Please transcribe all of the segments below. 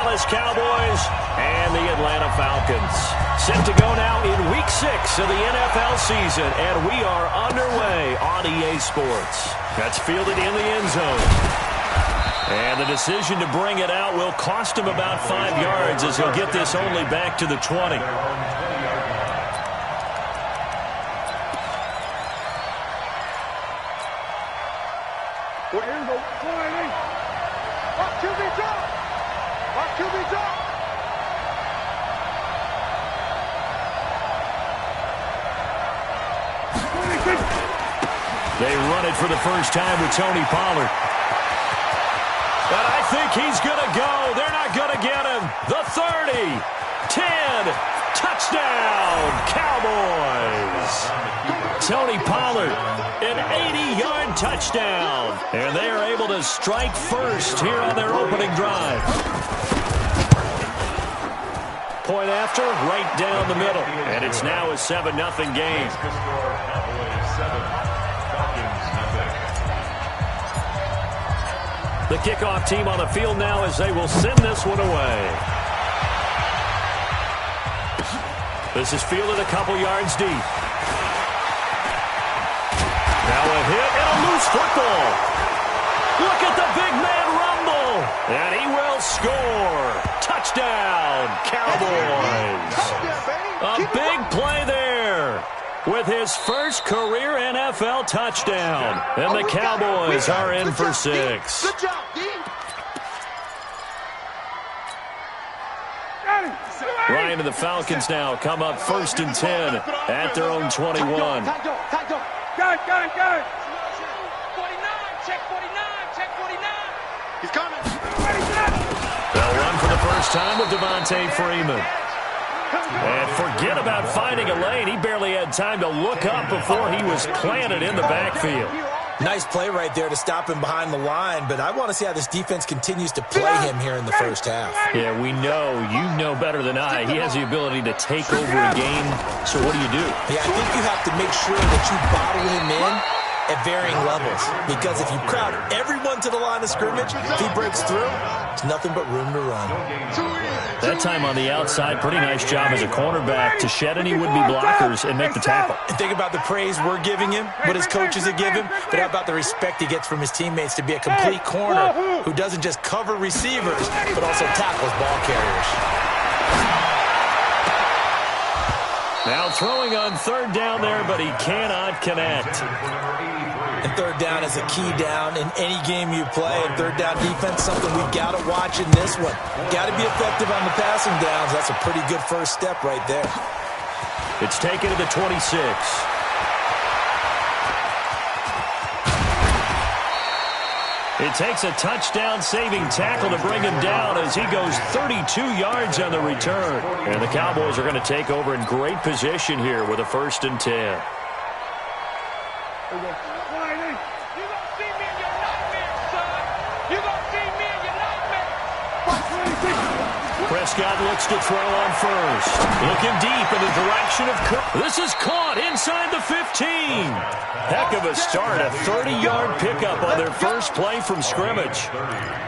Dallas Cowboys and the Atlanta Falcons. Set to go now in Week 6 of the NFL season, and we are underway on EA Sports. That's fielded in the end zone. And the decision to bring it out will cost him about 5 yards as he'll get this only back to the 20. They run it for the first time with Tony Pollard. And I think he's going to go. They're not going to get him. The 30, 10, touchdown, Cowboys. Tony Pollard, an 80-yard touchdown. And they are able to strike first here on their opening drive. Point after, right down the middle. And it's now a 7-0 game. The kickoff team on the field now as they will send this one away. This is fielded a couple yards deep. Now a hit and a loose football. Look at the big man rumble. And he will score. Touchdown, Cowboys. A big play there with his first career NFL touchdown. And the Cowboys are in for 6. Good job, D. Ryan and the Falcons now come up 1st and 10 at their own 21. Got it. 49, check 49. He's coming. They'll run for the first time with Devontae Freeman. And forget about finding a lane. He barely had time to look up before he was planted in the backfield. Nice play right there to stop him behind the line, but I want to see how this defense continues to play him here in the first half. Yeah, we know. You know better than I. He has the ability to take over a game. So what do you do? Yeah, I think you have to make sure that you bottle him in at varying levels, because if you crowd everyone to the line of scrimmage, if he breaks through, there's nothing but room to run. That time on the outside, pretty nice job as a cornerback to shed any would-be blockers and make the tackle. And think about the praise we're giving him, what his coaches have given him, but how about the respect he gets from his teammates to be a complete corner who doesn't just cover receivers, but also tackles ball carriers. Now throwing on 3rd down there, but he cannot connect. And 3rd down is a key down in any game you play. And 3rd down defense, something we've got to watch in this one. Got to be effective on the passing downs. That's a pretty good first step right there. It's taken to the 26. It takes a touchdown-saving tackle to bring him down as he goes 32 yards on the return. And the Cowboys are going to take over in great position here with a 1st and 10. Prescott looks to throw on first. Looking deep in the direction of Cook. This is caught inside the 15. Heck of a start. A 30-yard pickup on their first play from scrimmage.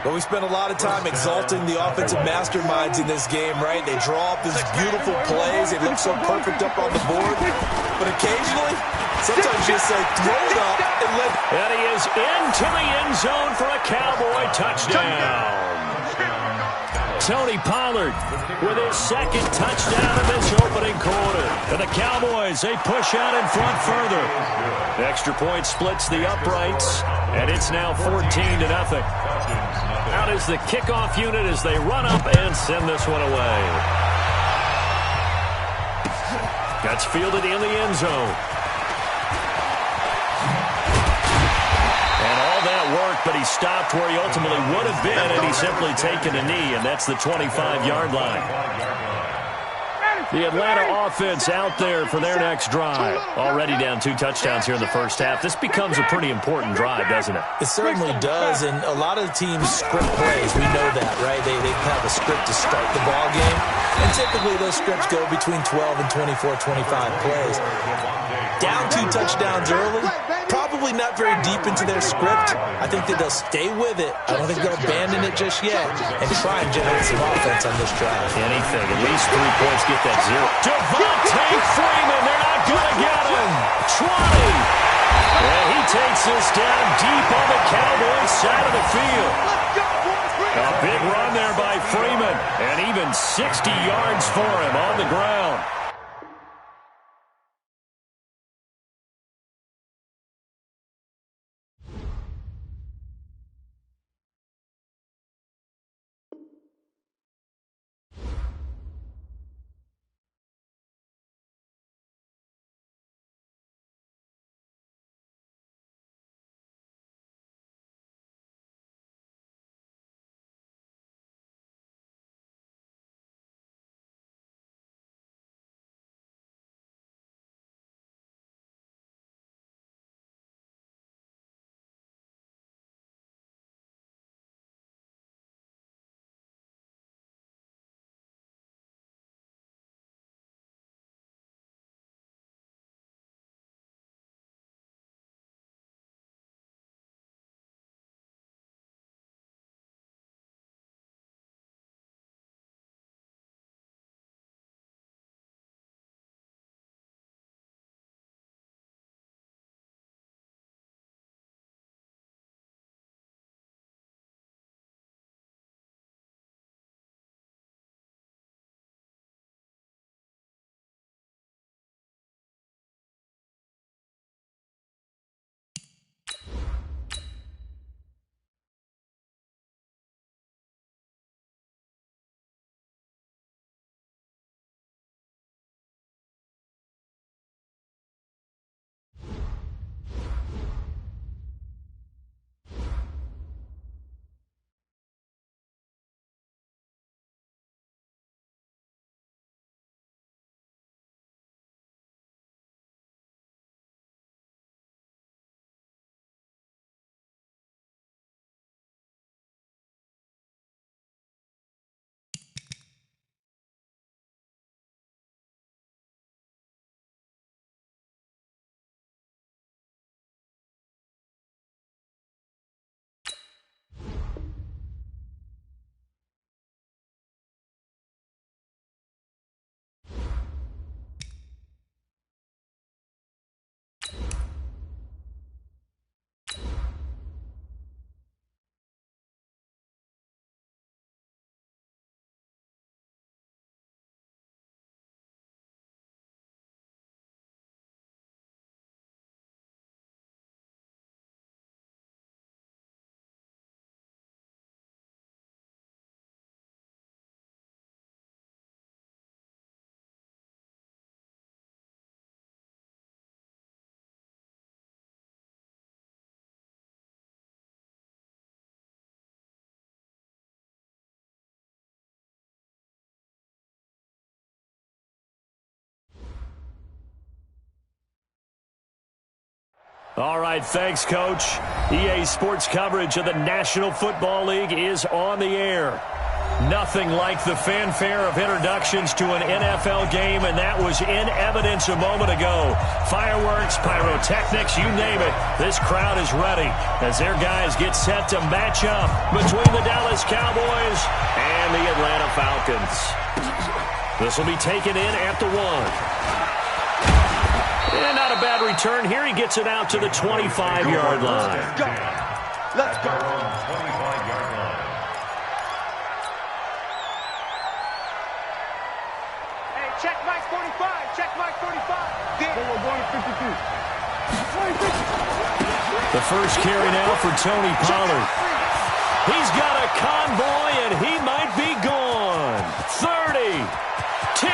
Well, we spent a lot of time exalting the offensive masterminds in this game, right? They draw up these beautiful plays. They look so perfect up on the board. But occasionally, sometimes you just say, throw it up and let... And he is into the end zone for a Cowboy touchdown. Tony Pollard with his 2nd touchdown of this opening quarter. And the Cowboys, they push out in front further. The extra point splits the uprights, and it's now 14-0. Out is the kickoff unit as they run up and send this one away. That's fielded in the end zone. Work, but he stopped where he ultimately would have been, and he's simply taken a knee, and that's the 25-yard line. The Atlanta offense out there for their next drive. Already down 2 touchdowns here in the first half. This becomes a pretty important drive, doesn't it? It certainly does, and a lot of the teams script plays. We know that, right? They have a script to start the ball game, and typically those scripts go between 12 and 24, 25 plays. Down 2 touchdowns early, probably probably not very deep into their script. I think that they'll stay with it. I don't think they'll abandon it just yet and try and generate some offense on this drive. Anything. At least 3 points, get that 0. Devontae Freeman, they're not going to get him. 20. And he takes this down deep on the Cowboys side of the field. A big run there by Freeman, and even 60 yards for him on the ground. All right, thanks, Coach. EA Sports coverage of the National Football League is on the air. Nothing like the fanfare of introductions to an NFL game, and that was in evidence a moment ago. Fireworks, pyrotechnics, you name it. This crowd is ready as their guys get set to match up between the Dallas Cowboys and the Atlanta Falcons. This will be taken in at the 1. And not a bad return here. He gets it out to the 25-yard line. Let's go. Let's go. 25-yard line. Hey, check Mike 45. Check Mike 45. Get. We're going to 52. The first carry now for Tony Pollard. He's got a convoy, and he might be gone. 30, 10,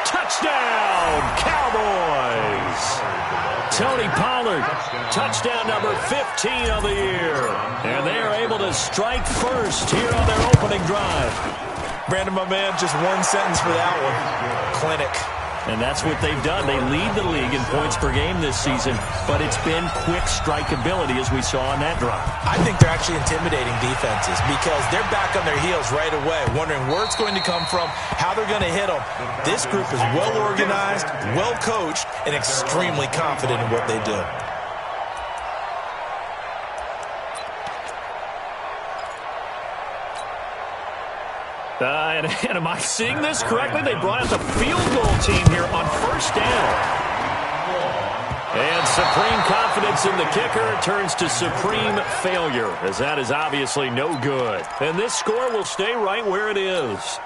touchdown, Cowboys. Tony Pollard, touchdown number 15 of the year. And they are able to strike first here on their opening drive. Brandon, my man, just one sentence for that one. Clinic. And that's what they've done. They lead the league in points per game this season, but it's been quick strikeability as we saw on that drive. I think they're actually intimidating defenses because they're back on their heels right away, wondering where it's going to come from, how they're going to hit them. This group is well organized, well coached, and extremely confident in what they do. And am I seeing this correctly? They brought out the field goal team here on first down. And supreme confidence in the kicker turns to supreme failure, as that is obviously no good. And this score will stay right where it is.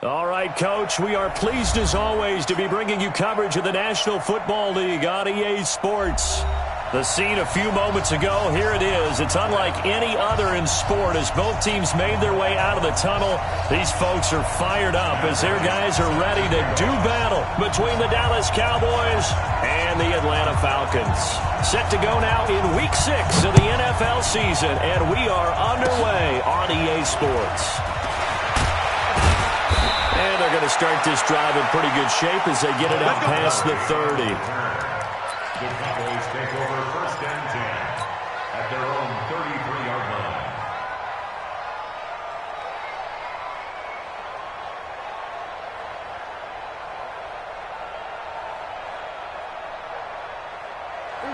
All right, Coach, we are pleased as always to be bringing you coverage of the National Football League on EA Sports. The scene a few moments ago, here it is. It's unlike any other in sport as both teams made their way out of the tunnel. These folks are fired up as their guys are ready to do battle between the Dallas Cowboys and the Atlanta Falcons. Set to go now in Week 6 of the NFL season, and we are underway on EA Sports. And they're going to start this drive in pretty good shape as they get it out past the 30. The Cowboys take over first and 10 at their own 33-yard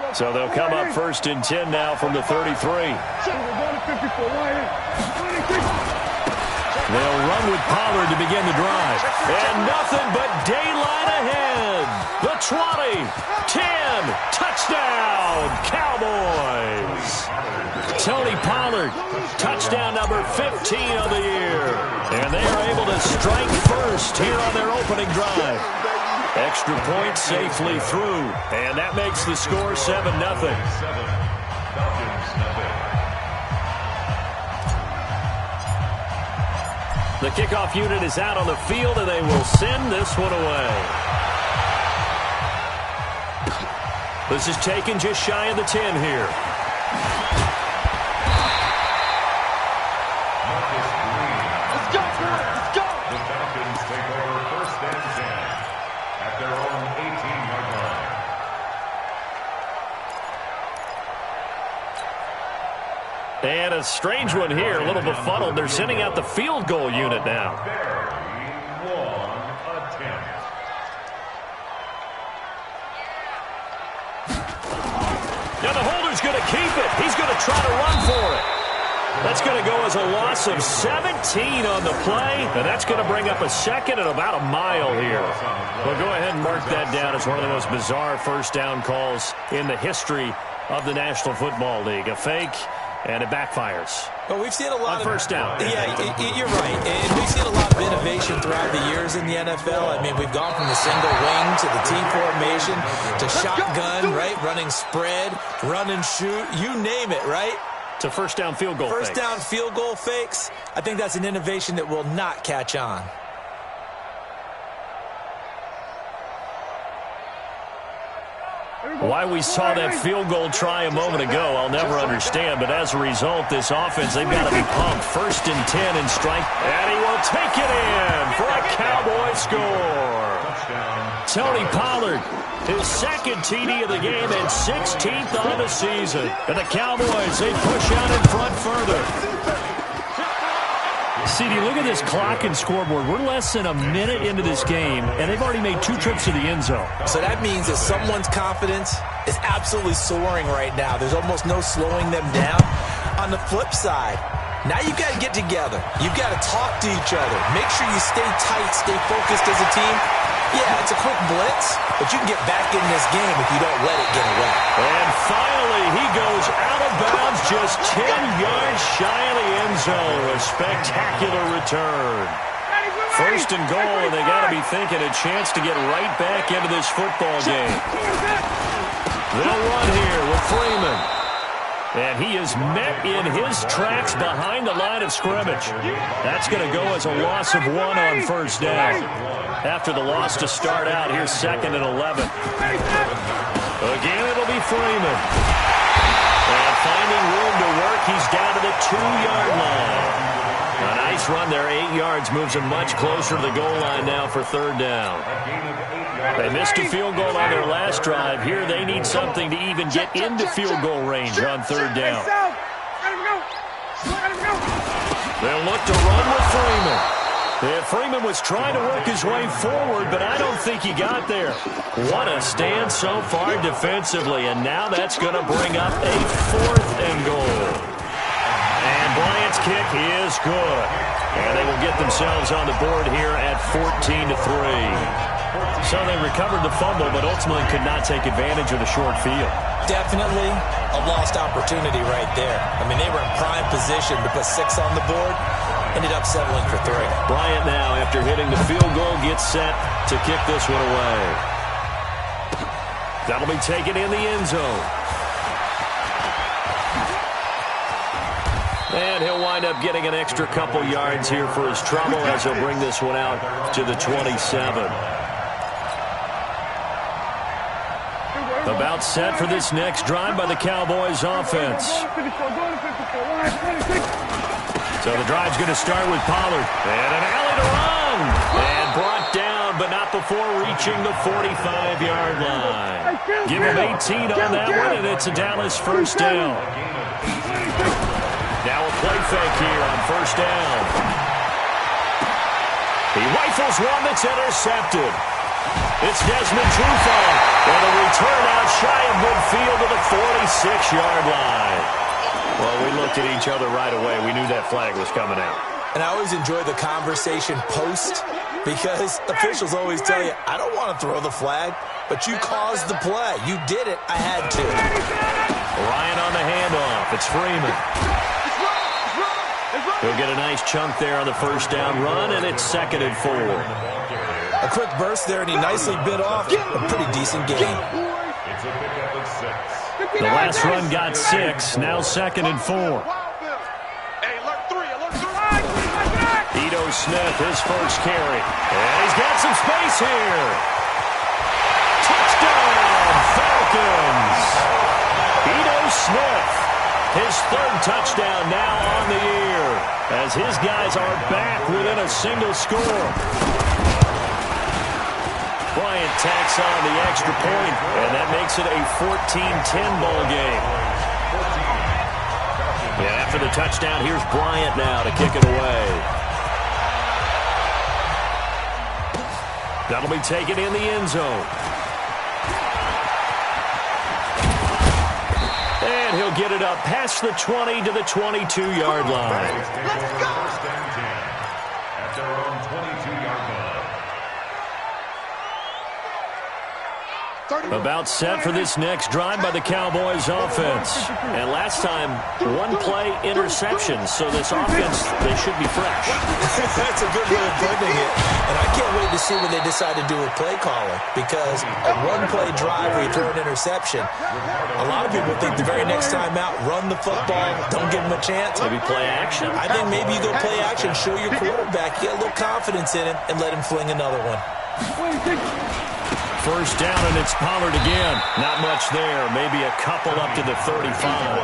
line. So they'll come up first and 10 now from the 33. They'll run with Pollard to begin the drive. And nothing but daylight ahead. The 20, 10, touchdown, Cowboys. Tony Pollard, touchdown number 15 of the year. And they are able to strike first here on their opening drive. Extra point safely through. And that makes the score 7-0. The kickoff unit is out on the field, and they will send this one away. This is taken just shy of the 10 here. Let's go, let's go. The Falcons take over first and 10 at their own 18-yard line. And a strange one here, a little befuddled. They're sending out the field goal unit now. Very long attempt. Now the holder's going to keep it. He's going to try to run for it. That's going to go as a loss of 17 on the play, and that's going to bring up a second and about a mile here. Well, go ahead and mark that down as one of the most bizarre first down calls in the history of the National Football League. A fake, and it backfires. Well, we've seen a lot on first down. Yeah, you're right. And we've seen a lot of innovation throughout the years in the NFL. I mean, we've gone from the single wing to the team formation to shotgun, right? Running spread, run and shoot, you name it, right? To first down field goal fakes. First down field goal fakes. I think that's an innovation that will not catch on. Why we saw that field goal try a moment ago, I'll never understand. But as a result, this offense, they've got to be pumped. First and 10 and strike. And he will take it in for a Cowboy score. Tony Pollard, his second TD of the game and 16th on the season. And the Cowboys, they push out in front further. CD, look at this clock and scoreboard. We're less than a minute into this game, and they've already made 2 trips to the end zone. So that means that someone's confidence is absolutely soaring right now. There's almost no slowing them down. On the flip side, now you've got to get together. You've got to talk to each other. Make sure you stay tight, stay focused as a team. Yeah, it's a quick blitz, but you can get back in this game if you don't let it get away. And finally, he goes out of bounds just 10 yards shy of the end zone. A spectacular return. First and goal, and they got to be thinking a chance to get right back into this football game. They'll run here with Freeman. And he is met in his tracks behind the line of scrimmage. That's going to go as a loss of 1 on first down. After the loss to start out, here's 2nd and 11. Again, it'll be Freeman. And finding room to work, he's down to the 2-yard line. A nice run there, 8 yards, moves him much closer to the goal line now for third down. They missed a field goal on their last drive. Here they need something to even get into field goal range on third down. They'll look to run with Freeman. Yeah, Freeman was trying to work his way forward, but I don't think he got there. What a stand so far defensively, and now that's going to bring up a 4th and goal. And Bryant's kick is good. And they will get themselves on the board here at 14-3. So they recovered the fumble, but ultimately could not take advantage of the short field. Definitely a lost opportunity right there. I mean, they were in prime position to put 6 on the board. Ended up settling for 3. Bryant now, after hitting the field goal, gets set to kick this one away. That'll be taken in the end zone. And he'll wind up getting an extra couple yards here for his trouble as he'll bring this one out to the 27. About set for this next drive by the Cowboys offense. So the drive's going to start with Pollard. And an alley to run. And brought down, but not before reaching the 45-yard line. Give him 18 on that one, and it's a Dallas first down. Now a play fake here on first down. He rifles one that's intercepted. It's Desmond Trufant. And a return out shy of midfield to the 46-yard line. Well, we looked at each other right away. We knew that flag was coming out. And I always enjoy the conversation post because officials always tell you, I don't want to throw the flag, but you caused the play. You did it. I had to. Ryan on the handoff. It's Freeman. He'll get a nice chunk there on the first down run, and it's 2nd and 4. A quick burst there, and he nicely bit off a pretty decent gain. It's a pickup of 6. The last run got 6. Now 2nd and 4. Ito Smith, his first carry. And he's got some space here. Touchdown, Falcons. Ito Smith, his 3rd touchdown now on the year, as his guys are back within a single score. Bryant tacks on the extra point, and that makes it a 14-10 ball game. Yeah, after the touchdown, here's Bryant now to kick it away. That'll be taken in the end zone. And he'll get it up past the 20 to the 22-yard line. Let's go! First and 10 at their own 22-yard line. About set for this next drive by the Cowboys offense. And last time, 1-play interception. So this offense, they should be fresh. That's a good way of putting it. And I can't wait to see what they decide to do with play calling. Because a 1-play drive where you throw an interception, a lot of people think the very next time out, run the football, don't give them a chance. Maybe play action? I think maybe you go play action, show your quarterback, get a little confidence in him, and let him fling another one. First down, and it's Pollard again. Not much there. Maybe a couple up to the 35.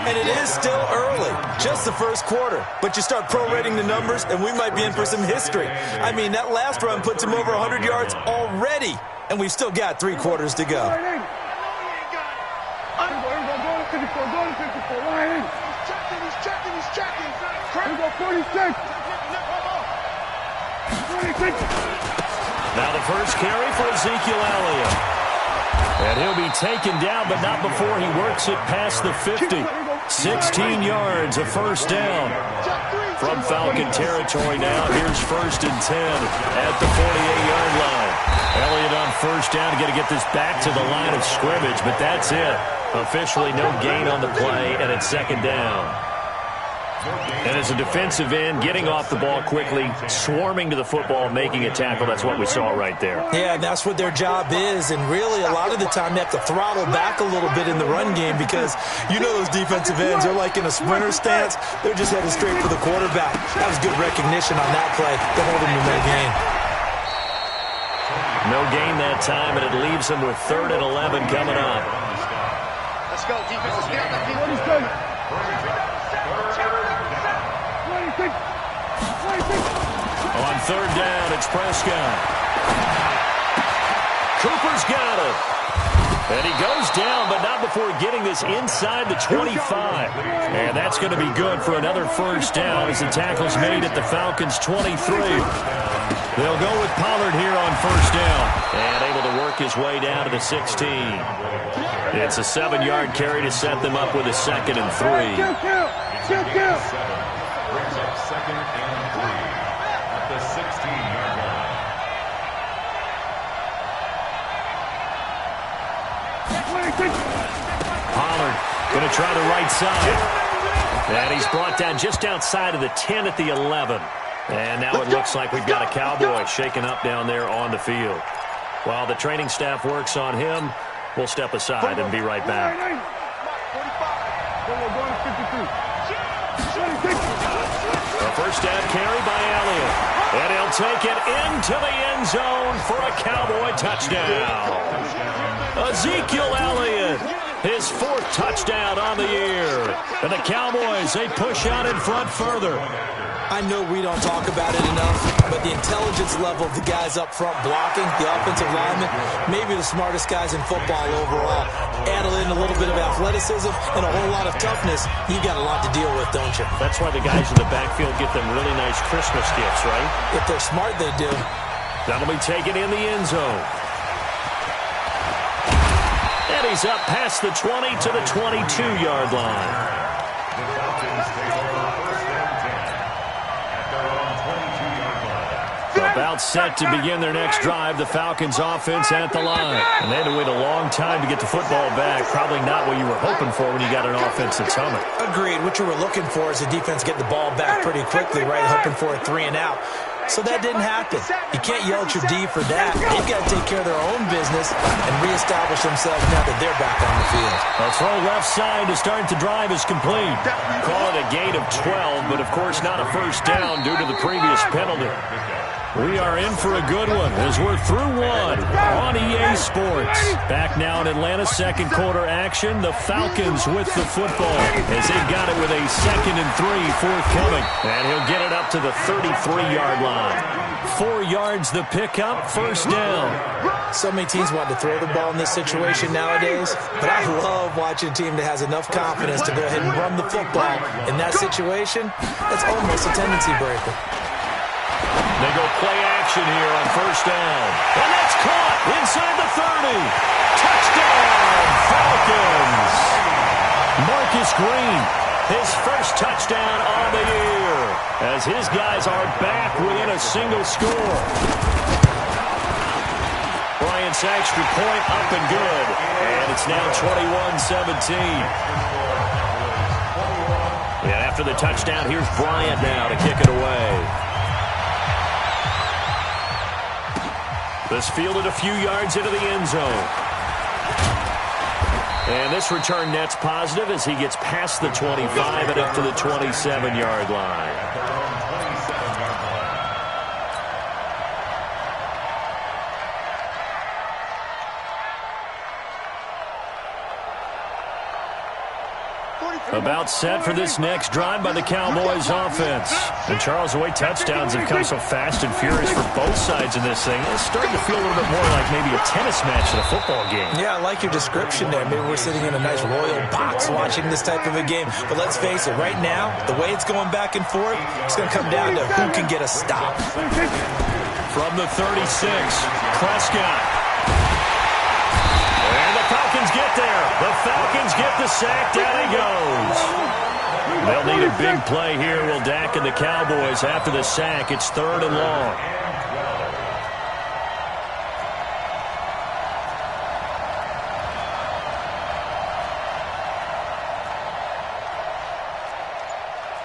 And it is still early. Just the first quarter. But you start prorating the numbers, and we might be in for some history. I mean, that last run puts him over 100 yards already. And we've still got 3 quarters to go. Now the first carry for Ezekiel Elliott. And he'll be taken down, but not before he works it past the 50. 16 yards, a first down. From Falcon territory now, here's 1st and 10 at the 48-yard line. Elliott on first down, got to get this back to the line of scrimmage, but that's it. Officially no gain on the play, and it's 2nd down. And as a defensive end, getting off the ball quickly, swarming to the football, making a tackle, that's what we saw right there. Yeah, that's what their job is. And really, a lot of the time, they have to throttle back a little bit in the run game because you know those defensive ends, they're like in a sprinter stance. They're just headed straight for the quarterback. That was good recognition on that play to hold him to no gain. No gain that time, and it leaves him with 3rd and 11 coming up. Let's go, defense. Let's go. On 3rd down, it's Prescott. Cooper's got it. And he goes down, but not before getting this inside the 25. And that's going to be good for another first down as the tackle's made at the Falcons' 23. They'll go with Pollard here on first down. And able to work his way down to the 16. It's a 7-yard carry to set them up with a 2nd and 3. Brings up 2nd and 3 at the 16-yard line. Pollard going to try the right side. And he's brought down just outside of the 10 at the 11. And now it looks like we've got a Cowboy shaken up down there on the field. While the training staff works on him, we'll step aside and be right back. A first down carry by Elliott. And he'll take it into the end zone for a Cowboy touchdown. Ezekiel Elliott, his 4th touchdown on the year. And the Cowboys, they push out in front further. I know we don't talk about it enough, but the intelligence level of the guys up front blocking, the offensive linemen, maybe the smartest guys in football overall. Add in a little bit of athleticism and a whole lot of toughness, you got a lot to deal with, don't you? That's why the guys in the backfield get them really nice Christmas gifts, right? If they're smart, they do. That'll be taken in the end zone. And he's up past the 20 to the 22-yard line. The Falcons take over 1st and 10 About set to begin their next drive, the Falcons offense at the line. And they had to wait a long time to get the football back. Probably not what you were hoping for when you got an offense that's humming. Agreed. What you were looking for is the defense get the ball back pretty quickly, right? Hoping for a 3-and-out. So that didn't happen. You can't yell at your D for that. They've got to take care of their own business and reestablish themselves now that they're back on the field. A throw left side to start the drive is complete. Call it a gain of 12, but of course not a first down due to the previous penalty. We are in for a good one as we're through one on EA Sports. Back now in Atlanta's second quarter action, the Falcons with the football as they've got it with a 2nd and 3 forthcoming. And he'll get it up to the 33-yard line. 4 yards the pickup, first down. So many teams want to throw the ball in this situation nowadays, but I love watching a team that has enough confidence to go ahead and run the football. In that situation, that's almost a tendency breaker. They go play action here on first down. And that's caught inside the 30. Touchdown, Falcons. Marcus Green, his first touchdown on the year, as his guys are back within a single score. Bryant's extra point up and good. And it's now 21-17. And after the touchdown, here's Bryant now to kick it away. This fielded a few yards into the end zone. And this return net's positive as he gets past the 25 and up to the 27-yard line. About set for this next drive by the Cowboys offense. And Charles, the way touchdowns have come so fast and furious for both sides in this thing, it's starting to feel a little bit more like maybe a tennis match than a football game. Yeah, I like your description there. Maybe we're sitting in a nice royal box watching this type of a game. But let's face it, right now, the way it's going back and forth, it's going to come down to who can get a stop. From the 36, Prescott. Falcons get there. The Falcons get the sack. Down he goes. They'll need a big play here. Will Dak and the Cowboys after the sack. It's 3rd and long.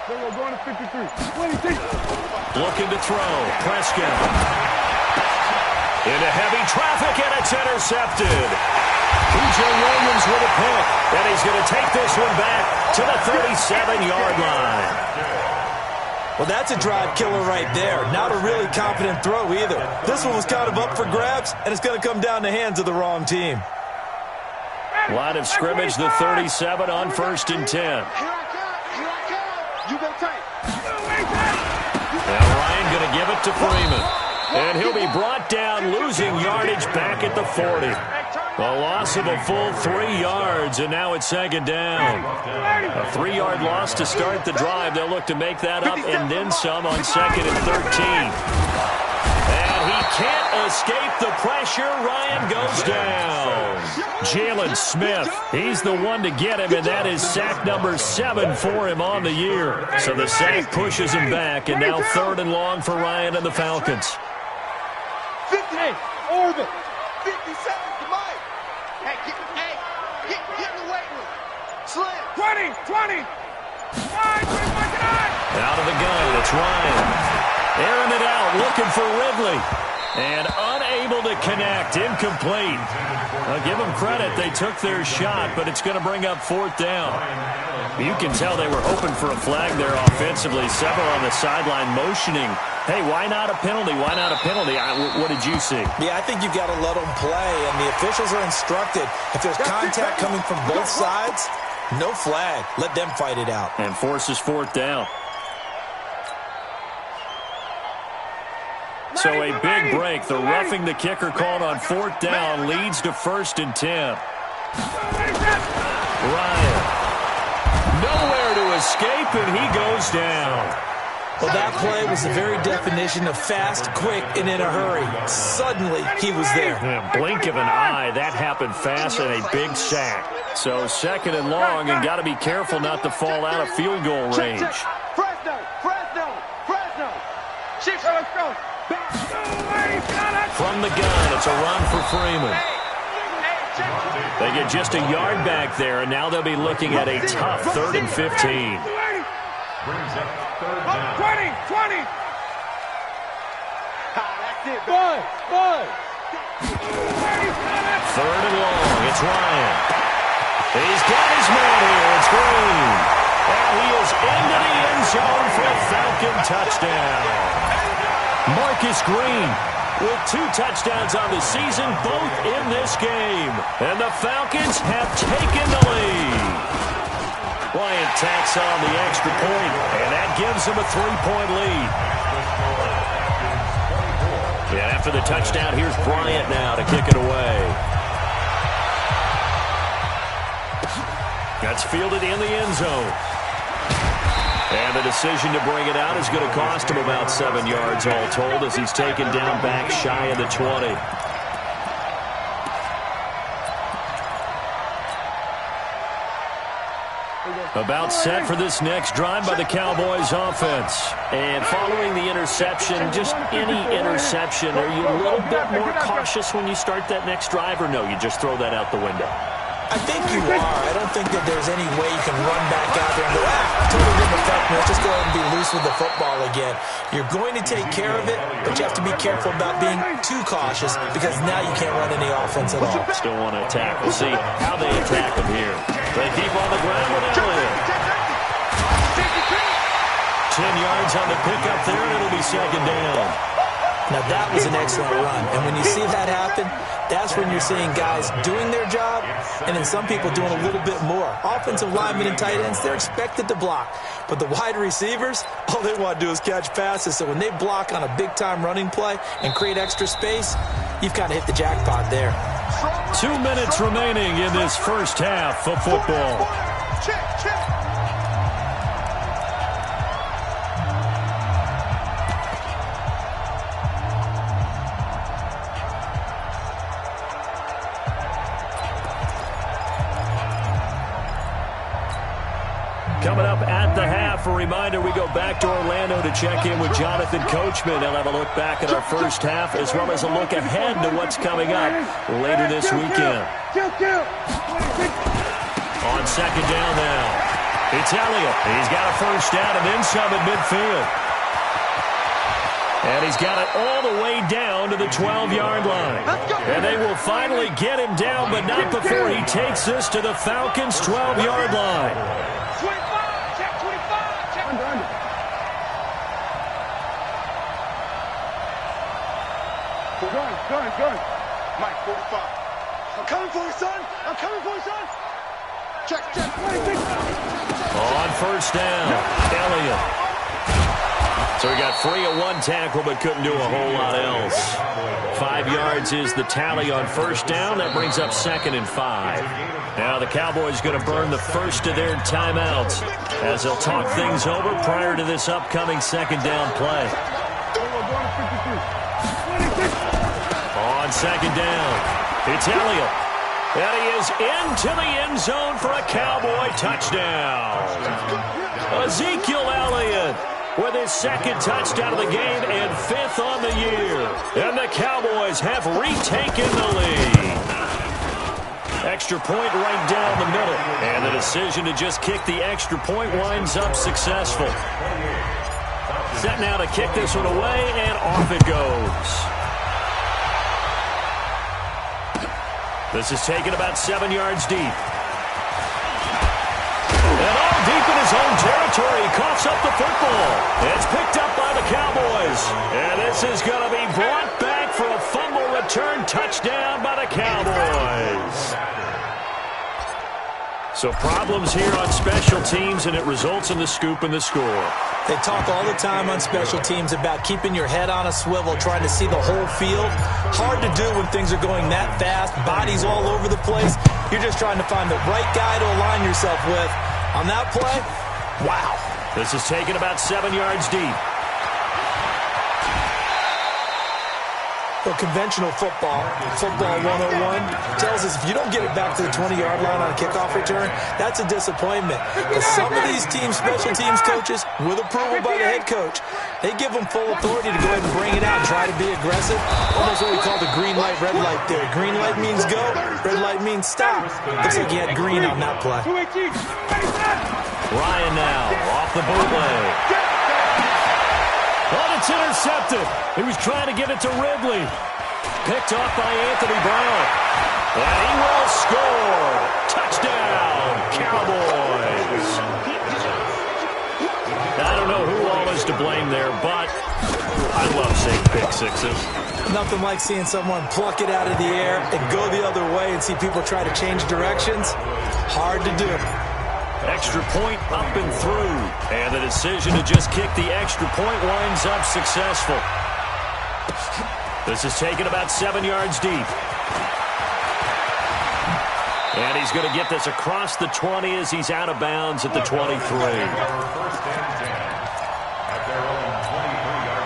We're going to 53. Looking to throw. Prescott. Into heavy traffic, and it's intercepted. P.J. Williams with a pick, and he's going to take this one back to the 37-yard line. Well, that's a drive killer right there. Not a really confident throw either. This one was kind of up for grabs, and it's going to come down the hands of the wrong team. Line of scrimmage, the 37 on 1st and 10. Here I come. You go tight. Now Ryan going to give it to Freeman. And he'll be brought down, losing yardage back at the 40. A loss of a full 3 yards, and now it's 2nd down. A 3-yard loss to start the drive. They'll look to make that up and then some on 2nd and 13. And he can't escape the pressure. Ryan goes down. Jalen Smith, he's the one to get him, and that is sack number 7 for him on the year. So the sack pushes him back, and now 3rd and long for Ryan and the Falcons. 58, over. 57, come on. Hey, get in the weight room. Slim. 20. Out of the gun, it's Ryan. Airing it out, looking for Ridley. And unable to connect, incomplete. Now give them credit, they took their shot, but it's going to bring up 4th down. You can tell they were hoping for a flag there offensively. Several on the sideline motioning. Hey, why not a penalty? Why not a penalty? What did you see? Yeah, I think you got to let them play, and the officials are instructed. If there's contact coming from both sides, no flag. Let them fight it out. And forces 4th down. So a big break. The roughing the kicker called on 4th down leads to 1st and 10. Ryan. Nowhere to escape, and he goes down. Well, that play was the very definition of fast, quick, and in a hurry. Suddenly, he was there. Blink of an eye, that happened fast and a big sack. So 2nd and long, and got to be careful not to fall out of field goal range. Fresno. Let's go. From the gun, it's a run for Freeman. They get just a yard back there, and now they'll be looking at a tough 3rd and 15. Brings up 3rd down. 20. That's it. Good. 3rd and long. It's Ryan. He's got his man here. It's Green. And he is into the end zone for a Falcon touchdown. Marcus Green with 2 touchdowns on the season, both in this game. And the Falcons have taken the lead. Bryant tacks on the extra point, and that gives them a 3-point lead. And after the touchdown, here's Bryant now to kick it away. That's fielded in the end zone. And the decision to bring it out is going to cost him about 7 yards all told as he's taken down back shy of the 20. About set for this next drive by the Cowboys offense. And following the interception, just any interception, are you a little bit more cautious when you start that next drive, or no, you just throw that out the window? I think you are. I don't think that there's any way you can run back out there and go, totally didn't affect me. Let's just go ahead and be loose with the football again. You're going to take care of it, but you have to be careful about being too cautious because now you can't run any offense at all. Still want to attack. We'll see how they attack him here. They keep on the ground with Elliott. 10 yards on the pickup there, and it'll be 2nd down. Now, that was an excellent run. And when you see that happen, that's when you're seeing guys doing their job and then some people doing a little bit more. Offensive linemen and tight ends, they're expected to block. But the wide receivers, all they want to do is catch passes. So when they block on a big-time running play and create extra space, you've kind of hit the jackpot there. 2 minutes remaining in this first half of football. Check. Coming up at the half, a reminder, we go back to Orlando to check in with Jonathan Coachman. They'll have a look back at our first half as well as a look ahead to what's coming up later this weekend. On 2nd down now, it's Elliott. He's got a first down and then some at midfield. And he's got it all the way down to the 12-yard line. And they will finally get him down, but not before he takes this to the Falcons' 12-yard line. 25, check 25, check. Gun. Mike, 45. I'm coming for you, son. Check. 26. On 1st down, Elliott. So he got free of 1 tackle but couldn't do a whole lot else. 5 yards is the tally on 1st down. That brings up 2nd and 5. Now the Cowboys going to burn the first of their timeouts as they'll talk things over prior to this upcoming 2nd down play. On 2nd down, it's Elliott. And he is into the end zone for a Cowboy touchdown. Ezekiel Elliott with his 2nd touchdown of the game and 5th on the year. And the Cowboys have retaken the lead. Extra point right down the middle. And the decision to just kick the extra point winds up successful. Set now to kick this one away, and off it goes. This is taken about 7 yards deep. And all deep in his own territory. He coughs up the football. It's picked up by the Cowboys. And this is going to be brought back for a fumble return touchdown by the Cowboys. So problems here on special teams, and it results in the scoop and the score. They talk all the time on special teams about keeping your head on a swivel, trying to see the whole field. Hard to do when things are going that fast, bodies all over the place. You're just trying to find the right guy to align yourself with. On that play, wow. This is taken about 7 yards deep. Well, conventional football 101, tells us if you don't get it back to the 20-yard line on a kickoff return, that's a disappointment. But some of these special teams coaches, with approval by the head coach, they give them full authority to go ahead and bring it out and try to be aggressive. Almost what we call the green light, red light theory. Green light means go, red light means stop. Looks like he had green on that play. Ryan now off the bootleg. Oh, it's intercepted. He was trying to get it to Ridley. Picked off by Anthony Brown. And he will score. Touchdown, Cowboys. I don't know who all is to blame there, but I love seeing pick sixes. Nothing like seeing someone pluck it out of the air and go the other way and see people try to change directions. Hard to do. Extra point up and through. And the decision to just kick the extra point winds up successful. This is taken about 7 yards deep. And he's going to get this across the 20 as he's out of bounds at the 23. First and 10 at their own 23-yard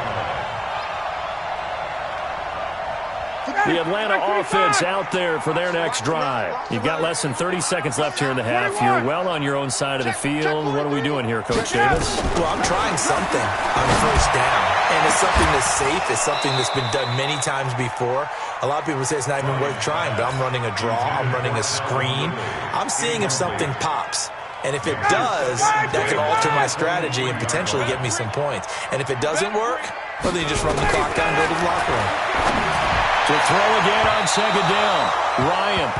line. The Atlanta offense out there for their next drive. You've got less than 30 seconds left here in the half. You're well on your own side of the field. What are we doing here, Coach Davis? Well, I'm trying something on first down. And it's something that's safe. It's something that's been done many times before. A lot of people say it's not even worth trying, but I'm running a draw. I'm running a screen. I'm seeing if something pops. And if it does, that can alter my strategy and potentially get me some points. And if it doesn't work, well, then you just run the clock down and go to the locker room. To throw again on second down, Ryan.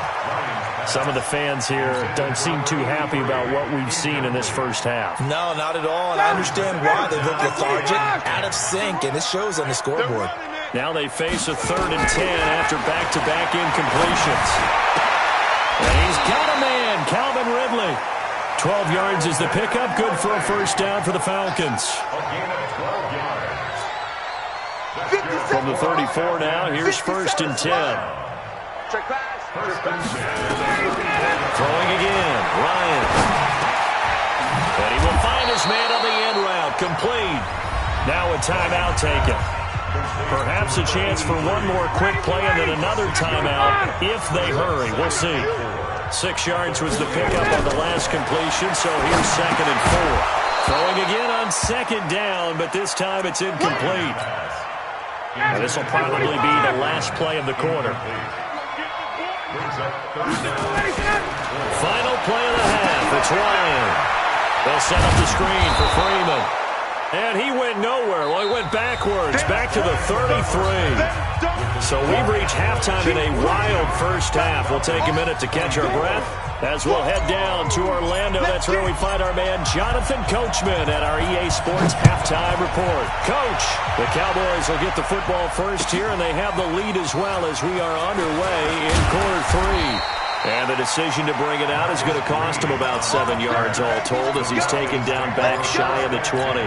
Some of the fans here don't seem too happy about what we've seen in this first half. No, not at all, and I understand why. They look lethargic, out of sync, and it shows on the scoreboard. Now they face a 3rd and 10 after back-to-back incompletions. And he's got a man, Calvin Ridley. 12 yards is the pickup, good for a first down for the Falcons. A gain of 12 yards. From the 34 now, here's 1st and 10. Check pass. First and 10. Throwing again, Ryan. And he will find his man on the end route, complete. Now a timeout taken. Perhaps a chance for one more quick play and then another timeout if they hurry. We'll see. 6 yards was the pickup on the last completion, so here's 2nd and 4. Throwing again on 2nd down, but this time it's incomplete. And this will probably be the last play of the quarter. Final play of the half. It's Ryan. They'll set up the screen for Freeman. And he went nowhere. Well, he went backwards, back to the 33. So we've reached halftime in a wild first half. We'll take a minute to catch our breath as we'll head down to Orlando. That's where we find our man Jonathan Coachman at our EA Sports Halftime Report. Coach, the Cowboys will get the football first here, and they have the lead as well as we are underway in quarter 3. And the decision to bring it out is going to cost him about 7 yards all told as he's taken down back shy of the 20.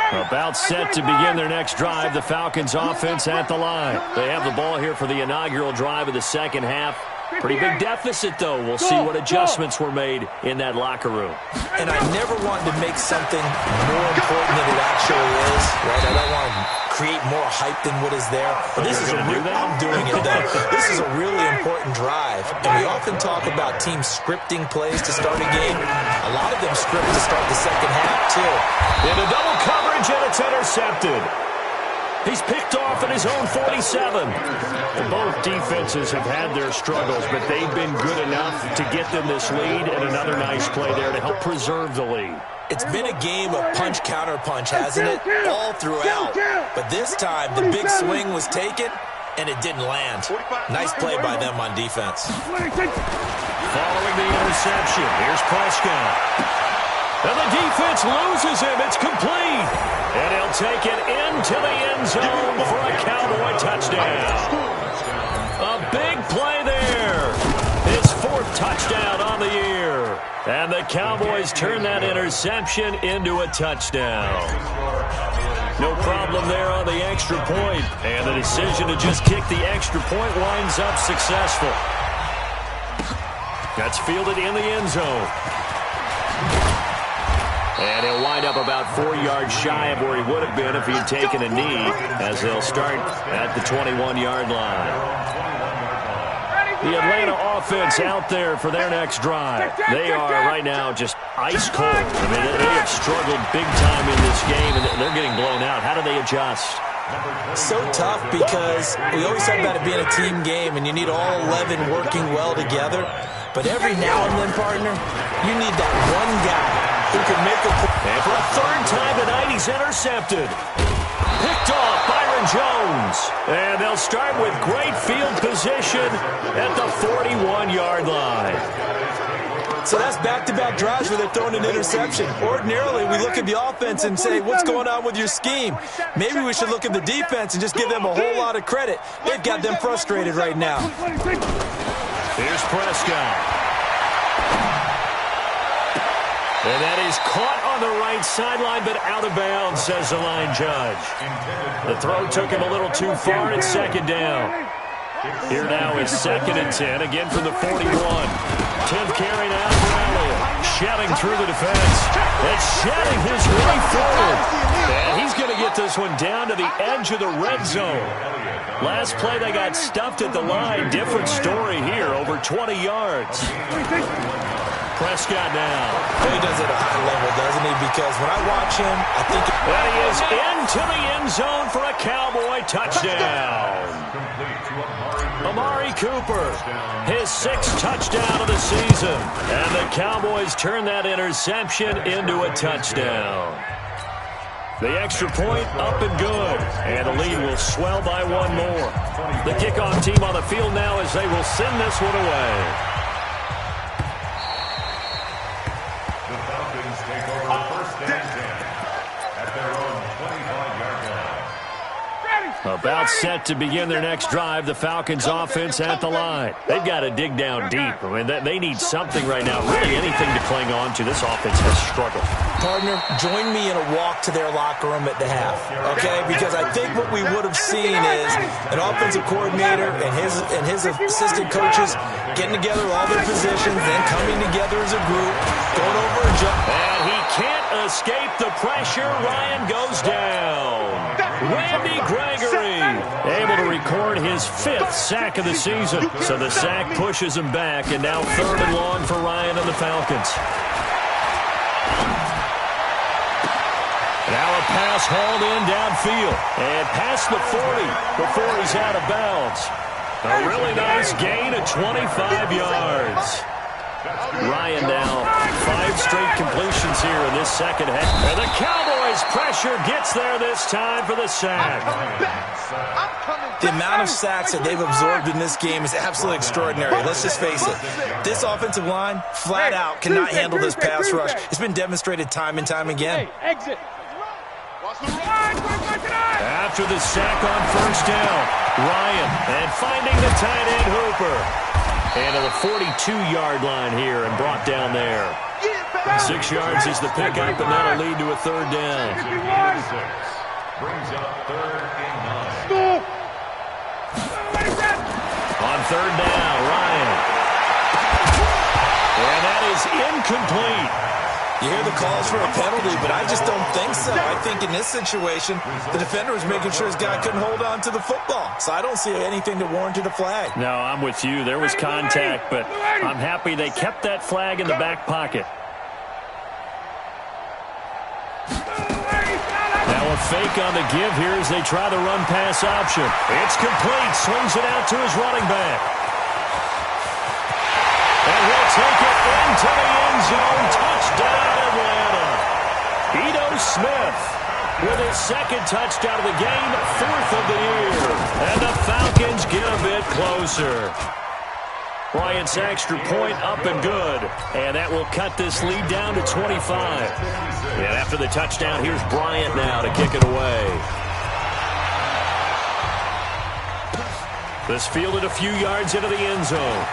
About set to begin their next drive, the Falcons offense at the line. They have the ball here for the inaugural drive of the second half. Pretty big deficit, though. We'll see what adjustments were made in that locker room. And I never wanted to make something more important than it actually is, right? I don't want to create more hype than what is there. But this is I'm doing it, though. This is a really important drive. And we often talk about teams scripting plays to start a game. A lot of them script to start the second half, too. Into double coverage, and it's intercepted. He's picked off at his own 47. And both defenses have had their struggles, but they've been good enough to get them this lead, and another nice play there to help preserve the lead. It's been a game of punch-counter-punch, hasn't it? All throughout. But this time, the big swing was taken, and it didn't land. Nice play by them on defense. Following the interception, here's Prescott. And the defense loses him. It's complete. And he'll take it into the end zone for a Cowboy touchdown. A big play there. His 4th touchdown on the year. And the Cowboys turn that interception into a touchdown. No problem there on the extra point. And the decision to just kick the extra point winds up successful. That's fielded in the end zone. And he'll wind up about 4 yards shy of where he would have been if he had taken a knee, as they'll start at the 21-yard line. The Atlanta offense out there for their next drive. They are right now just ice cold. I mean, they have struggled big time in this game, and they're getting blown out. How do they adjust? So tough because we always talk about it being a team game, and you need all 11 working well together. But every now and then, partner, you need that one guy who can make a play. And for a third time tonight, he's intercepted. Picked off Byron Jones. And they'll start with great field position at the 41-yard line. So that's back-to-back drives where they're throwing an interception. Ordinarily, we look at the offense and say, what's going on with your scheme? Maybe we should look at the defense and just give them a whole lot of credit. They've got them frustrated right now. Here's Prescott. And that is caught on the right sideline, but out of bounds, says the line judge. The throw took him a little too far. It's second down. Here now is 2nd and 10, again from the 41. 10th carry now for Elliott. Shedding through the defense. And shedding his way forward. And he's going to get this one down to the edge of the red zone. Last play, they got stuffed at the line. Different story here, over 20 yards. Prescott now. He does it at a high level, doesn't he? Because when I watch him, I think... And he is into the end zone for a Cowboy touchdown. Amari Cooper, his 6th touchdown of the season. And the Cowboys turn that interception into a touchdown. The extra point up and good. And the lead will swell by 1 more. The kickoff team on the field now as they will send this one away. About set to begin their next drive, the Falcons offense at the line. They've got to dig down deep. I mean, they need something right now, really anything to cling on to. This offense has struggled. Partner, join me in a walk to their locker room at the half, okay? Because I think what we would have seen is an offensive coordinator and his assistant coaches getting together all their positions, then coming together as a group, going over a jump. And he can't escape the pressure. Ryan goes down. Randy Gregory able to record his 5th sack of the season. So the sack pushes him back, and now 3rd and long for Ryan and the Falcons. Now a pass hauled in downfield and past the 40 before he's out of bounds. A really nice gain of 25 yards. Ryan now 5 straight completions here in this second half. And the Cowboys pressure gets there this time for the sack. The amount of sacks that they've absorbed in this game is absolutely extraordinary. Let's just face it. This offensive line, flat out, cannot handle this pass rush. It's been demonstrated time and time again. Exit. After the sack on 1st down, Ryan and finding the tight end Hooper. And to the 42-yard line here and brought down there. 6 yards is the pickup, and that'll lead to a 3rd down. Brings up 3rd and 9. On 3rd down, Ryan. And that is incomplete. You hear the calls for a penalty, but I just don't think so. I think in this situation, the defender was making sure his guy couldn't hold on to the football. So I don't see anything to warrant a flag. No, I'm with you. There was contact, but I'm happy they kept that flag in the back pocket. Now a fake on the give here as they try the run-pass option. It's complete. Swings it out to his running back. And he'll take it into the end zone. Touchdown, Atlanta. Ito Smith with his 2nd touchdown of the game, 4th of the year. And the Falcons get a bit closer. Bryant's extra point up and good. And that will cut this lead down to 25. And after the touchdown, here's Bryant now to kick it away. This fielded a few yards into the end zone.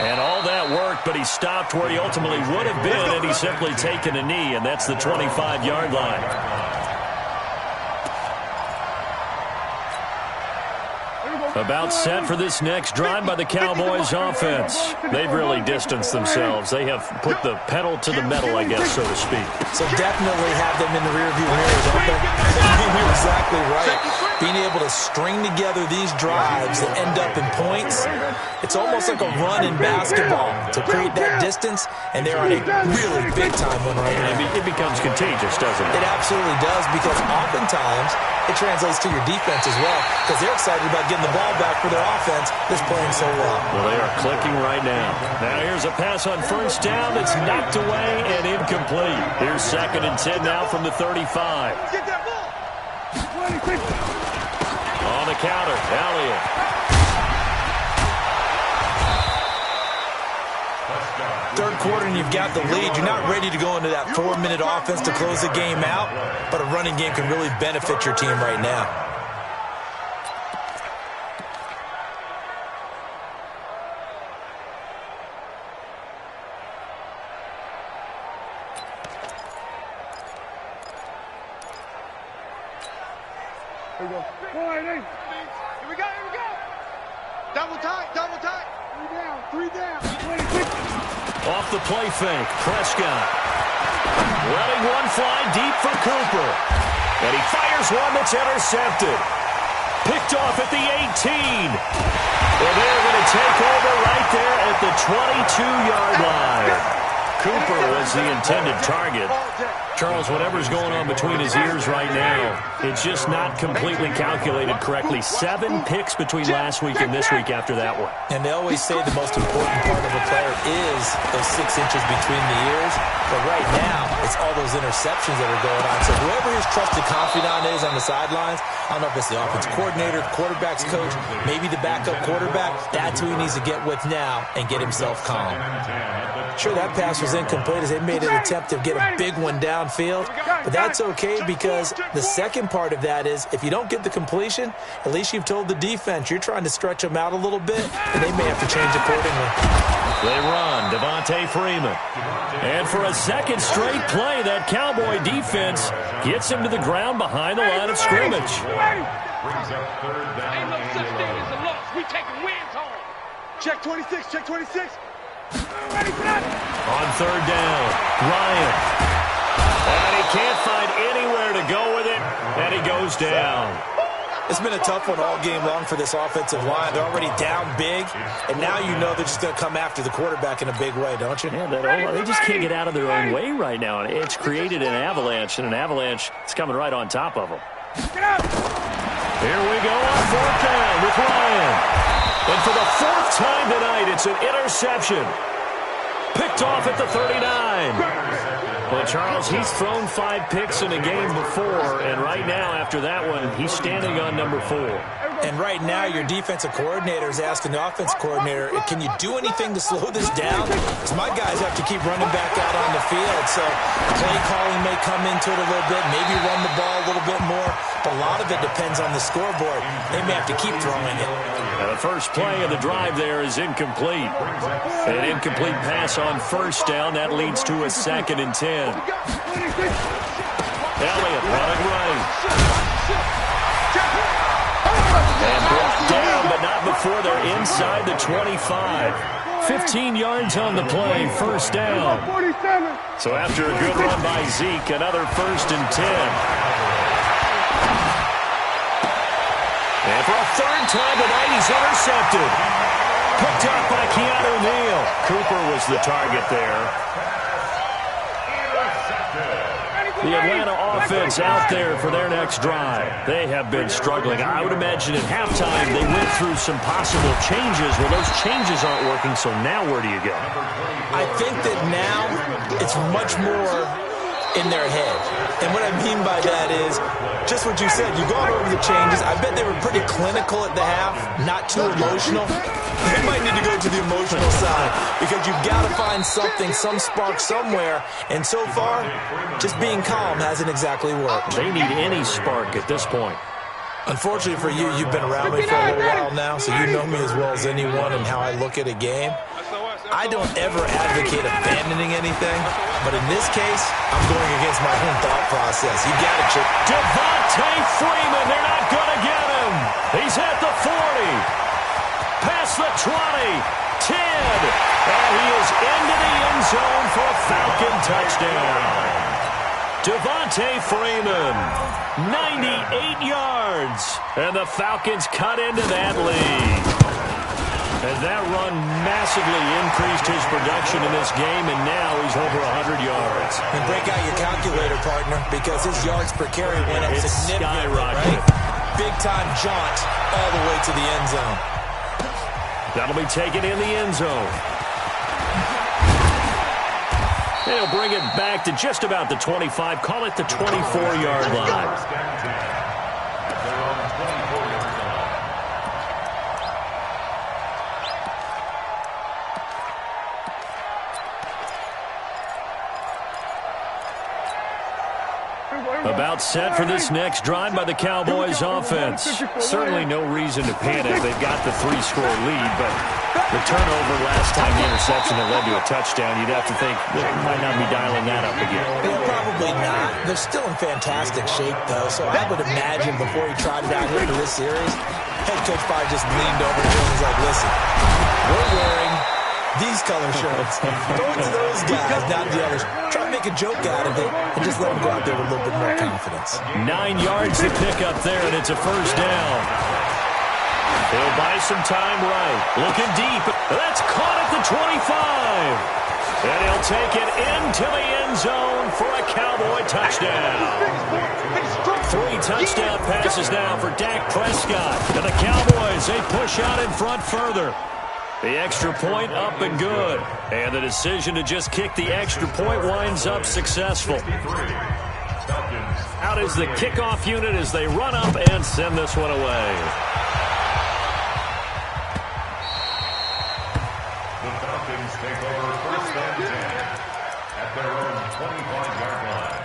And all that worked, but he stopped where he ultimately would have been had he simply taken a knee, and that's the 25-yard line. About set for this next drive by the Cowboys offense. They've really distanced themselves. They have put the pedal to the metal, I guess, so to speak. So definitely have them in the rearview mirror, don't they? You're exactly right. Being able to string together these drives that end up in points, it's almost like a run in basketball to create that distance, and they're on a really big-time one right now. It becomes contagious, doesn't it? It absolutely does, because oftentimes it translates to your defense as well, because they're excited about getting the ball back for their offense that's playing so well. Well, they are clicking right now. Now here's a pass on first down that's knocked away and incomplete. Here's 2nd and 10 now from the 35. Get that ball. On the counter, Elliott. Third quarter and you've got the lead. You're not ready to go into that 4-minute offense to close the game out, but a running game can really benefit your team right now. Here we go. Here we go. Double tight. 3 down. Off the play fake, Prescott. Letting one fly deep for Cooper. And he fires one that's intercepted. Picked off at the 18. Well, they're going to take over right there at the 22-yard line. Cooper was the intended target. Charles, whatever's going on between his ears right now, it's just not completely calculated correctly. 7 picks between last week and this week after that one. And they always say the most important part of a player is those 6 inches between the ears. But right now, it's all those interceptions that are going on. So whoever his trusted confidant is on the sidelines, I don't know if it's the offense coordinator, quarterback's coach, maybe the backup quarterback, that's who he needs to get with now and get himself calm. Sure, that pass was incomplete as they made an attempt to get a big one downfield, but that's okay because the second part of that is if you don't get the completion, at least you've told the defense you're trying to stretch them out a little bit, and they may have to change accordingly. They run, Devontae Freeman. And for a second straight play, that Cowboy defense gets him to the ground behind the line of scrimmage. Brings up 3rd down. Ain't no such thing as a loss. We taking wins home. Check 26. On 3rd down, Ryan. And he can't find anywhere to go with it, and he goes down. It's been a tough one all game long for this offensive line. They're already down big, and now you know they're just going to come after the quarterback in a big way, don't you? Yeah, they just can't get out of their own way right now. And it's created an avalanche, and an avalanche is coming right on top of them. Here we go on 4th down with Ryan. And for the 4th time tonight, it's an interception. Picked off at the 39. Well, Charles, he's thrown 5 picks in a game before, and right now, after that one, he's standing on number 4. And right now, your defensive coordinator is asking the offensive coordinator, can you do anything to slow this down? Because my guys have to keep running back out on the field, so play calling may come into it a little bit, maybe run the ball a little bit more, but a lot of it depends on the scoreboard. They may have to keep throwing it. Now the first play of the drive there is incomplete. An incomplete pass on 1st down. That leads to a 2nd and 10. Elliott running right. And brought down, but not before they're inside the 25. 15 yards on the play, 1st down. So after a good run by Zeke, another 1st and 10. And for a 3rd time tonight, he's intercepted. Picked up by Keanu Neal. Cooper was the target there. The Atlanta offense out there for their next drive. They have been struggling. I would imagine at halftime they went through some possible changes. Well, those changes aren't working, so now where do you go? I think that now it's much more in their head. And what I mean by that is just what you said. You've gone over the changes. I bet they were pretty clinical at the half, not too emotional. They might need to go to the emotional side because you've got to find something, some spark somewhere. And so far, just being calm hasn't exactly worked. They need any spark at this point. Unfortunately for you, you've been around me for a little while now, so you know me as well as anyone and how I look at a game. I don't ever advocate abandoning anything, but in this case, I'm going against against my own thought process. You got it, Chip. Devontae Freeman, they're not going to get him. He's at the 40. Past the 20. 10. And he is into the end zone for a Falcon touchdown. Devontae Freeman, 98 yards. And the Falcons cut into that lead. And that run massively increased his production in this game, and now he's over 100 yards. And break out your calculator, partner, because his yards per carry went up significantly, right? Big-time jaunt all the way to the end zone. That'll be taken in the end zone. They'll bring it back to just about the 25. Call it the 24-yard line. About set for this next drive by the Cowboys offense. Certainly no reason to panic. They've got the 3-score lead, but the turnover last time, the interception that led to a touchdown, you'd have to think they might not be dialing that up again. Yeah, probably not. They're still in fantastic shape, though, so I would imagine before he tried it out here for this series, head coach probably just leaned over to him and was like, listen, we're wearing these color shirts. Throw it to those guys, not the others. Try to make a joke out of it and just let them go out there with a little bit more confidence. 9 yards to pick up there, and it's a first down. He'll buy some time right. Looking deep. That's caught at the 25. And he'll take it into the end zone for a Cowboy touchdown. 3 touchdown passes now for Dak Prescott. And the Cowboys, they push out in front further. The extra point up and good. And the decision to just kick the extra point winds up successful. Out is the kickoff unit as they run up and send this one away. The Falcons take over first and 10 at their own 25-yard line.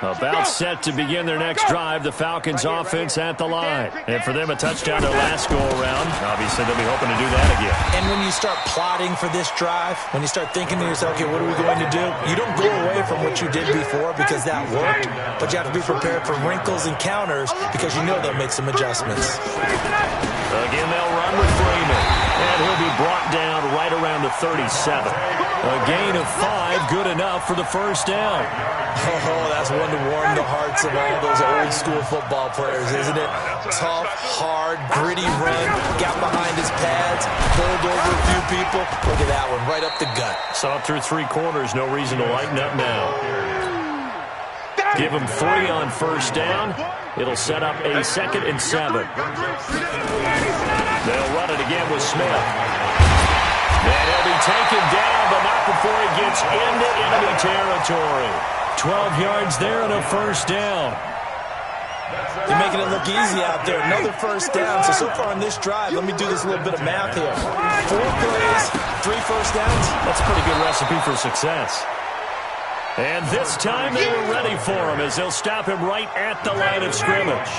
About set to begin their next drive, the Falcons offense at the line. And for them, a touchdown their last go-around. Obviously, they'll be hoping to do that again. And when you start plotting for this drive, when you start thinking to yourself, okay, what are we going to do? You don't go away from what you did before because that worked, but you have to be prepared for wrinkles and counters because you know they'll make some adjustments. Again, they'll run with Freeman. And he'll be brought down right around the 37. A gain of 5, good enough for the first down. Oh, that's one to warm the hearts of all those old-school football players, isn't it? Tough, hard, gritty run, got behind his pads, bowled over a few people. Look at that one, right up the gut. Saw it through 3 quarters, no reason to lighten up now. Give him 3 on first down. It'll set up a 2nd and 7. They'll run it again with Smith. And he'll be taken down, but not before he gets into enemy territory. 12 yards there and a first down. They're making it look easy out there. Another first down. So far on this drive, let me do this little bit of math here. 4 plays, 3 first downs. That's a pretty good recipe for success. And this time they were ready for him as they'll stop him right at the line of scrimmage.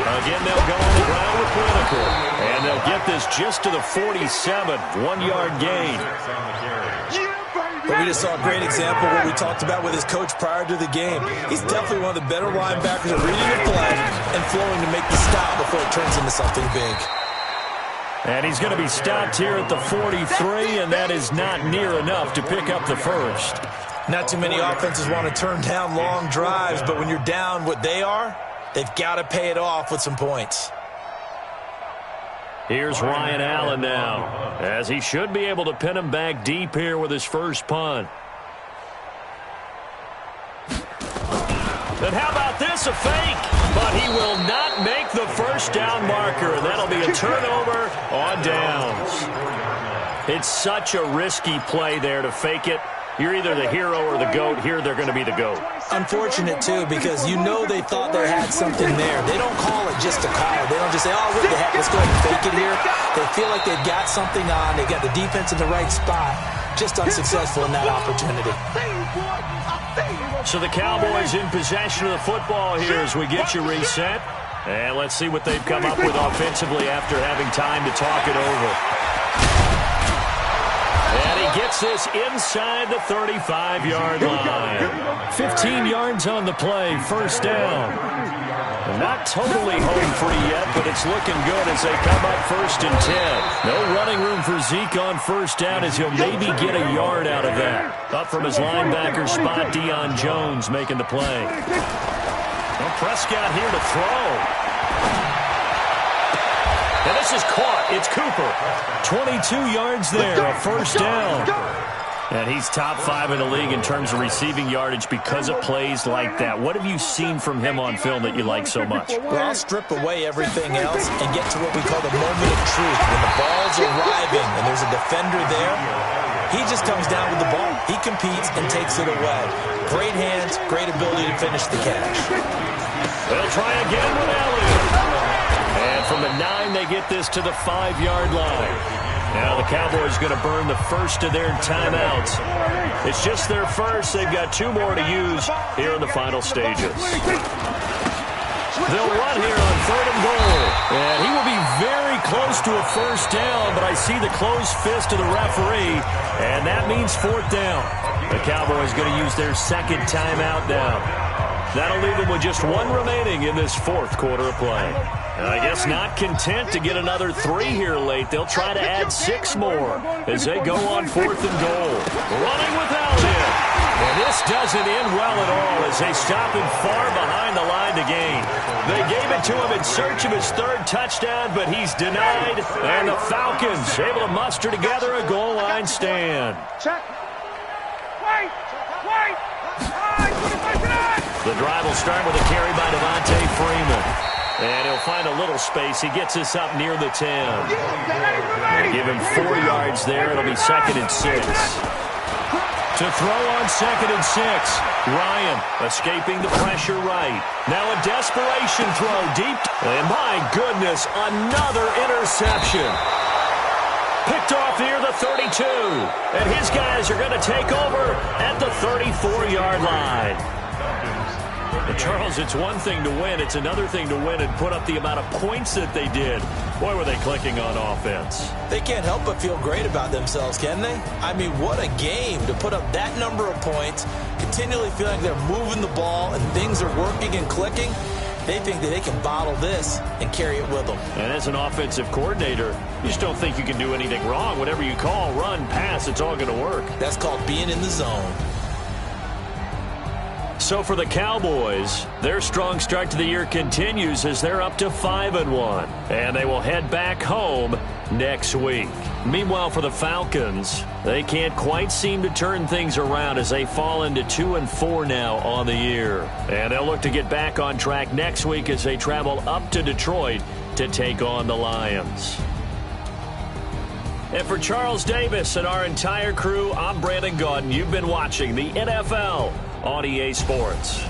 Again, they'll go on the ground with Whitaker. And they'll get this just to the 47, 1-yard gain. But we just saw a great example of what we talked about with his coach prior to the game. He's definitely one of the better linebackers at reading the play and flowing to make the stop before it turns into something big. And he's going to be stopped here at the 43, and that is not near enough to pick up the first. Not too many offenses want to turn down long drives, but when you're down what they are, they've got to pay it off with some points. Here's Ryan Allen now, as he should be able to pin him back deep here with his first punt. And how about this, a fake? But he will not make the first down marker, and that'll be a turnover on downs. It's such a risky play there to fake it. You're either the hero or the GOAT. Here, they're going to be the GOAT. Unfortunate, too, because you know they thought they had something there. They don't call it just to call it. They don't just say, oh, what the heck, let's go ahead and fake it here. They feel like they've got something on. They've got the defense in the right spot. Just unsuccessful in that opportunity. So the Cowboys in possession of the football here as we get you reset. And let's see what they've come up with offensively after having time to talk it over. gets this inside the 35-yard line. 15 yards on the play, first down. Not totally home free yet, but it's looking good as they come up 1st and 10. No running room for Zeke on first down as he'll maybe get a yard out of that. Up from his linebacker spot, Deion Jones making the play. Well, Prescott here to throw. And this is caught. It's Cooper. 22 yards there, a first down. And he's top 5 in the league in terms of receiving yardage because of plays like that. What have you seen from him on film that you like so much? Well, I'll strip away everything else and get to what we call the moment of truth. When the ball's arriving and there's a defender there, he just comes down with the ball. He competes and takes it away. Great hands, great ability to finish the catch. They'll try again with Elliott. And from the 9, they get this to the 5-yard line. Now the Cowboys going to burn the first of their timeouts. It's just their first. They've got 2 more to use here in the final stages. They'll run here on 3rd and goal. And he will be very close to a first down, but I see the closed fist of the referee, and that means 4th down. The Cowboys going to use their 2nd timeout now. That'll leave them with just 1 remaining in this 4th quarter of play. And I guess not content to get another 3 here late. They'll try to add 6 more as they go on 4th and goal. Running with Elliott. And this doesn't end well at all as they stop him far behind the line to gain. They gave it to him in search of his 3rd touchdown, but he's denied. And the Falcons able to muster together a goal line stand. Check. Wait. The drive will start with a carry by Devontae Freeman. And he'll find a little space. He gets us up near the 10. Give him 4 yards there. It'll be 2nd and 6. To throw on 2nd and 6. Ryan escaping the pressure right. Now a desperation throw deep. And my goodness, another interception. Picked off near the 32. And his guys are going to take over at the 34-yard line. But Charles, it's one thing to win. It's another thing to win and put up the amount of points that they did. Boy, were they clicking on offense. They can't help but feel great about themselves, can they? I mean, what a game to put up that number of points, continually feeling like they're moving the ball and things are working and clicking. They think that they can bottle this and carry it with them. And as an offensive coordinator, you just don't think you can do anything wrong. Whatever you call, run, pass, it's all going to work. That's called being in the zone. So for the Cowboys, their strong start to the year continues as they're up to 5-1. And they will head back home next week. Meanwhile, for the Falcons, they can't quite seem to turn things around as they fall into 2-4 now on the year. And they'll look to get back on track next week as they travel up to Detroit to take on the Lions. And for Charles Davis and our entire crew, I'm Brandon Gaudin. You've been watching the NFL on EA Sports.